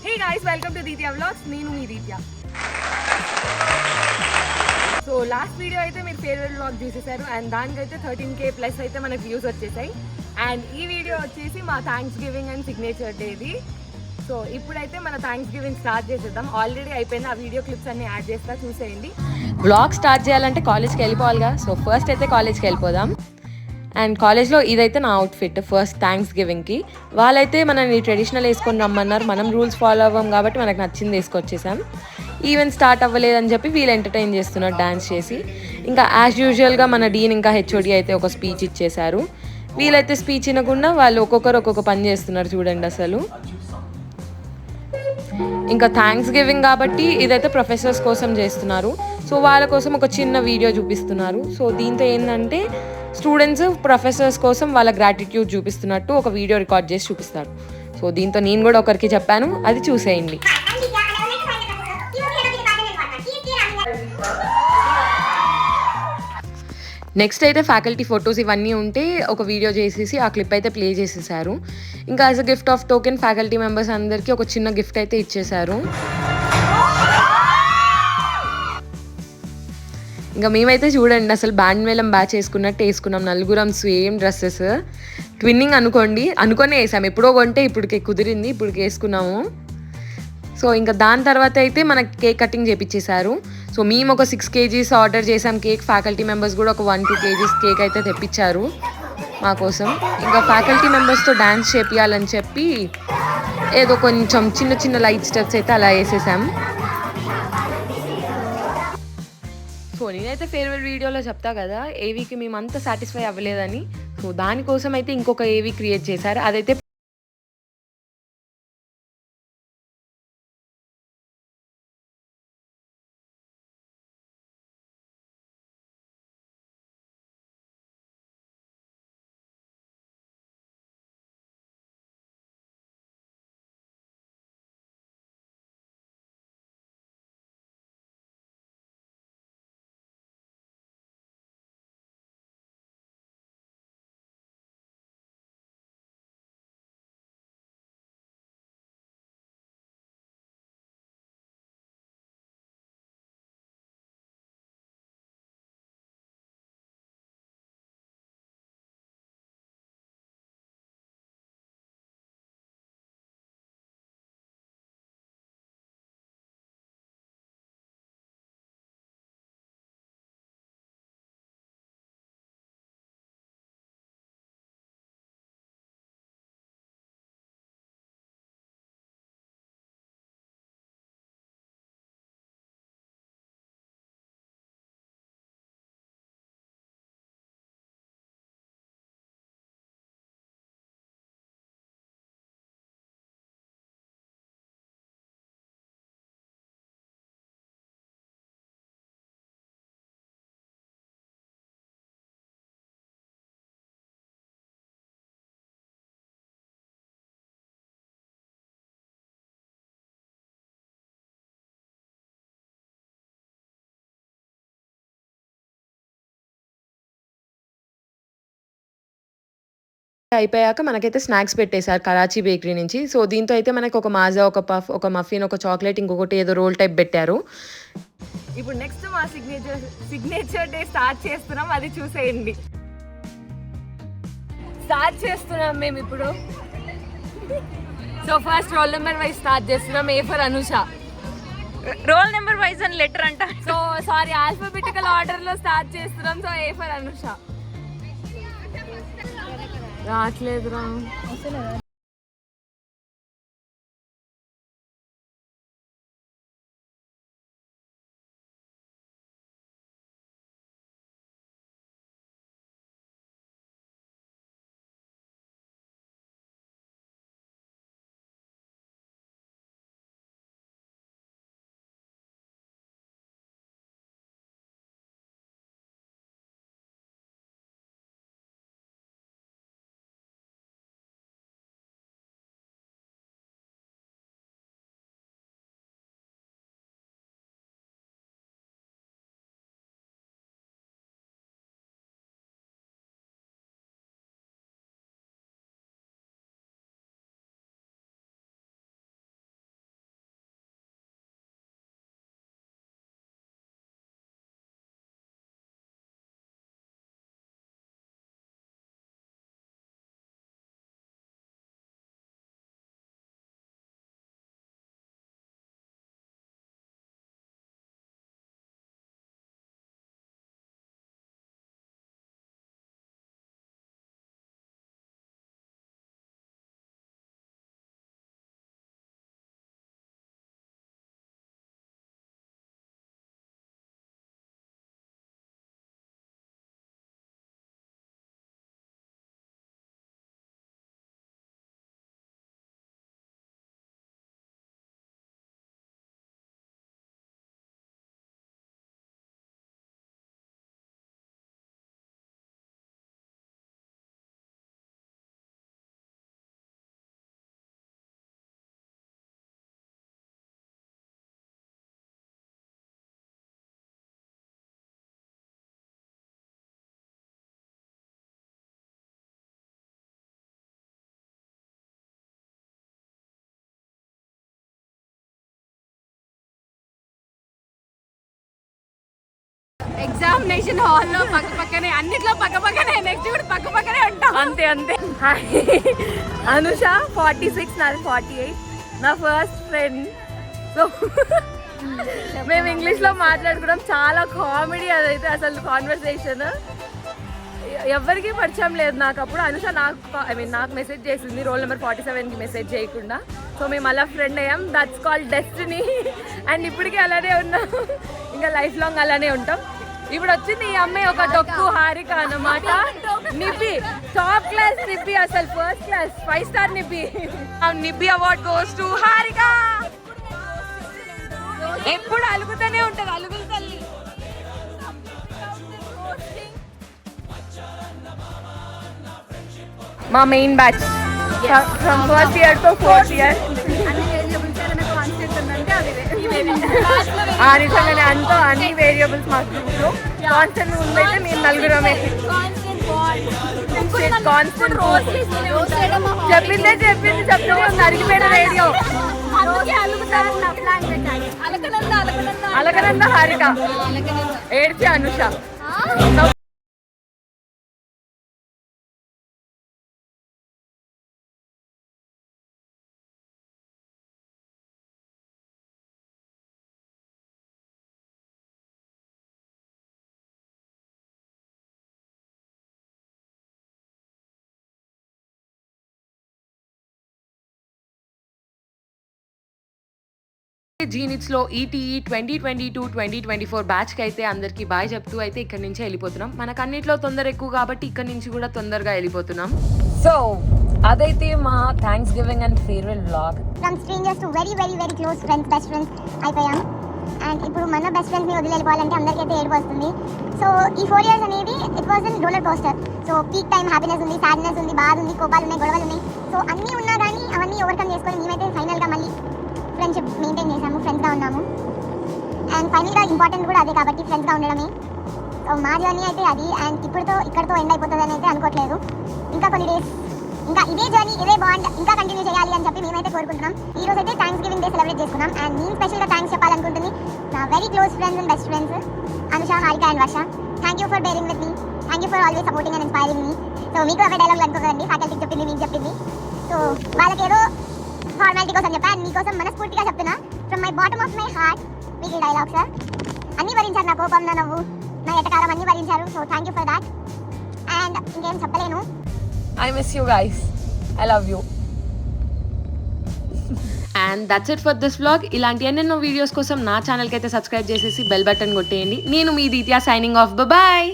Hey guys, welcome to Ditya Vlogs. నేను మీ దీత్య. So last video అయితే మీరు ఫేర్వెల్ వ్లాగ్ చూసేసారు అండ్ దానికైతే 13K ప్లస్ అయితే మనకు వ్యూస్ వచ్చేసాయి. అండ్ ఈ వీడియో వచ్చేసి మా థ్యాంక్స్ గివింగ్ అండ్ సిగ్నేచర్ డేది. సో ఇప్పుడైతే మన థ్యాంక్స్ గివింగ్ స్టార్ట్ చేసేద్దాం. ఆల్రెడీ అయిపోయింది, ఆ వీడియో క్లిప్స్ అన్ని యాడ్ చేస్తా, చూసేయండి. వ్లాగ్ స్టార్ట్ చేయాలంటే కాలేజ్కి వెళ్ళిపోవాలిగా, సో ఫస్ట్ అయితే కాలేజ్కి వెళ్ళిపోదాం. అండ్ కాలేజ్లో ఇదైతే నా అవుట్ఫిట్ ఫస్ట్ థ్యాంక్స్ గివింగ్కి. వాళ్ళైతే మనల్ని ట్రెడిషనల్ వేసుకొని రమ్మన్నారు, మనం రూల్స్ ఫాలో అవ్వం కాబట్టి మనకు నచ్చింది వేసుకొచ్చేసాం. ఈవెంట్ స్టార్ట్ అవ్వలేదని చెప్పి వీళ్ళు ఎంటర్టైన్ చేస్తున్నారు డాన్స్ చేసి. ఇంకా యాజ్ యూజువల్గా మన డీన్ ఇంకా హెచ్ఓడి అయితే ఒక స్పీచ్ ఇచ్చేశారు. వీళ్ళైతే స్పీచ్ వినకుండా వాళ్ళు ఒక్కొక్కరు ఒక్కొక్క పని చేస్తున్నారు చూడండి అసలు. ఇంకా థ్యాంక్స్ గివింగ్ కాబట్టి ఇదైతే ప్రొఫెసర్స్ కోసం చేస్తున్నారు. సో వాళ్ళ కోసం ఒక చిన్న వీడియో చూపిస్తున్నారు. సో దీంతో ఏంటంటే స్టూడెంట్స్ ప్రొఫెసర్స్ కోసం వాళ్ళ గ్రాటిట్యూడ్ చూపిస్తున్నట్టు ఒక వీడియో రికార్డ్ చేసి చూపిస్తారు. సో దీంతో నేను కూడా ఒకరికి చెప్పాను, అది చూసేయండి. నెక్స్ట్ అయితే ఫ్యాకల్టీ ఫొటోస్ ఇవన్నీ ఉంటే ఒక వీడియో చేసేసి ఆ క్లిప్ అయితే ప్లే చేసేసారు. ఇంకా as a gift of token faculty members అందరికీ ఒక చిన్న గిఫ్ట్ అయితే ఇచ్చేశారు. ఇంకా మేమైతే చూడండి అసలు బ్యాండ్ మేళం బ్యాచ్ వేసుకున్నట్టు వేసుకున్నాం, నలుగురం సేమ్ డ్రెస్సెస్. ట్విన్నింగ్ అనుకొనే వేసాము, ఎప్పుడో కొంటే ఇప్పటికి కుదిరింది, ఇప్పటికి వేసుకున్నాము. సో ఇంకా దాని తర్వాత అయితే మనకి కేక్ కటింగ్ చేపించేశారు. సో మేము ఒక 6 kgs ఆర్డర్ చేసాం కేక్, ఫ్యాకల్టీ మెంబర్స్ కూడా ఒక 1-2 kgs కేక్ అయితే తెప్పించారు మా కోసం. ఇంకా ఫ్యాకల్టీ మెంబర్స్తో డ్యాన్స్ చేపియాలని చెప్పి ఏదో కొంచెం చిన్న చిన్న లైట్ స్టెప్స్ అయితే అలా వేసేసాం. సో నేనైతే ఫేర్వెల్ వీడియోలో చెప్తా కదా, ఏవీకి మేము అంత సాటిస్ఫై అవ్వలేదని. సో దానికోసం అయితే ఇంకొక ఏవీ క్రియేట్ చేశారు. అదైతే అయిపోయాక మనకైతే స్నాక్స్ పెట్టేశారు కరాచీ బేకరీ నుంచి. సో దీంతో అయితే మనకు ఒక మాజా, ఒక పఫ్, ఒక మఫిన్, ఒక చాక్లెట్, ఇంకొకటి ఏదో రోల్ టైప్ పెట్టారు. ఇప్పుడు నెక్స్ట్ మా సిగ్నేచర్ డే స్టార్ట్ చేస్తున్నాం, అది చూసేయండి. స్టార్ట్ చేస్తున్నాం మేము ఇప్పుడు. So first roll number wise start చేస్తున్నాం. A for Anusha. Roll number wise అని లెటర్ అంట. సో సారీ, ఆల్ఫాబెటికల్ ఆర్డర్ లో స్టార్ట్ చేస్తున్నాం. So A for Anusha. రావట్లేదురా. ఎగ్జామినేషన్ హాల్లో పక్కనే అన్నిట్లో పక్కనే నెక్స్ట్ కూడా పక్కనే ఉంటాం. అంతే అంతే. హాయ్ అనుష 46, నాది 48, నా ఫస్ట్ ఫ్రెండ్. సో మేము ఇంగ్లీష్లో మాట్లాడుకోవడం చాలా కామెడీ. అదైతే అసలు కాన్వర్సేషన్ ఎవరికి పరిచయం లేదు నాకు. అప్పుడు అనుష నాకు మెసేజ్ చేసింది రోల్ నెంబర్ 47కి మెసేజ్ చేయకుండా. సో మేము అలా ఫ్రెండ్ అయ్యాం. That's called destiny. అండ్ ఇప్పటికీ అలానే ఉన్నాం, ఇంకా లైఫ్ లాంగ్ అలానే ఉంటాం. ఇప్పుడు వచ్చింది ఈ అమ్మాయి ఒక డొక్కు హారిక అన్నమాట. నిబ్బి టాప్ క్లాస్ నిబ్బి, అసలు first class 5 star nibbi. Nibbi award goes to Harika. ఎప్పుడు అలుగుతూనే ఉంటది, అలుగుల తల్లి. మా main batch from first year to 4th year. నిజంగానే అంతా అన్ని వేరియబుల్స్ మా గ్రూప్లో కాన్స్టెంట్ ఉందైతే మేము నలుగురమే. చెప్పింది అరిగిపోయిన రేడియో. అలకనంద హారిక, ఏడ్చి అనుష. జీనిట్స్లో ఈటీఈ 2022-2024 బ్యాచ్కి అయితే అందరికీ బాయ్ చెప్తూ అయితే ఇక్కడ నుంచే వెళ్ళిపోతున్నాం. మనకు అన్నిట్లో తొందర ఎక్కువ కాబట్టి ఇక్కడ నుంచి కూడా తొందరగా వెళ్ళిపోతున్నాం. సో అదైతే మా thanks giving and farewell vlog. From strangers to very very very close friends, best friends అయిపోయాం. అండ్ ఇప్పుడు మన బెస్ట్ ఫ్రెండ్స్ని వదిలి వెళ్ళిపోవాలంటే అందరికైతే ఏడుపు వస్తుంది. సో ఈ 4 years అనేది it was an roller coaster. So peak time happiness ఉంది, సాడ్నెస్ ఉంది, బాధ ఉంది, కోపాలు ఉన్నాయి, గొడవలు ఉన్నాయి. సో అన్నీ ఉన్నా కానీ అవన్నీ ఓవర్కమ్ చేసుకొని మేమైతే ఫైనల్గా మళ్ళీ ఫ్రెండ్షిప్ మెయింటైన్ చేసాము, ఫ్రెండ్స్గా ఉన్నాము. అండ్ ఫైనల్గా ఇంపార్టెంట్ కూడా అదే కాబట్టి ఫ్రెండ్స్గా ఉండడమే. సో మా జర్నీ అయితే అది. అండ్ ఇక్కడితో ఎండ్ అయిపోతుంది అని అయితే అనుకోవట్లేదు. ఇంకా కొన్ని డేస్ ఇంకా ఇదే జర్నీ, ఇదే బాండ్ ఇంకా కంటిన్యూ చేయాలి అని చెప్పి మేమైతే కోరుకుంటున్నాం. ఈ రోజు అయితే థ్యాంక్స్ గివింగ్ డే సెలబ్రేట్ చేసుకున్నాం. అండ్ నేను స్పెషల్గా థ్యాంక్స్ చెప్పాలనుకుంటుంది నా very close friends and best friends Anusha, Harika and Varsha. Thank you for bearing with me, thank you for always supporting and inspiring me. So మీకు అవే డైలాగులు అనుకోకండి, ఫ్యాకల్టీకి చెప్పింది, మీకు చెప్పింది. సో వాళ్ళకి ఏదో ఫార్మాలిటీ కోసం చెప్పా, అండ్ మీకోసం మనస్ఫూర్తిగా చెప్తున్నా from my bottom of my heart. మీకు ఈ డైలాగ్స్ అన్నీ భరించారు, నా కోపం, నా నవ్వు, నా ఎటకారం అన్నీ భరించారు. So thank you for that. And ఇంకేం చెప్పలేను. I miss you guys. I love you. And that's it for this vlog. ఇలాంటి ఎన్నెన్నో వీడియోస్ కోసం నా ఛానల్కి అయితే సబ్స్క్రైబ్ చేసేసి బెల్ బటన్ కొట్టేయండి. నేను మీ దీత్యా సైనింగ్ ఆఫ్. బాయ్.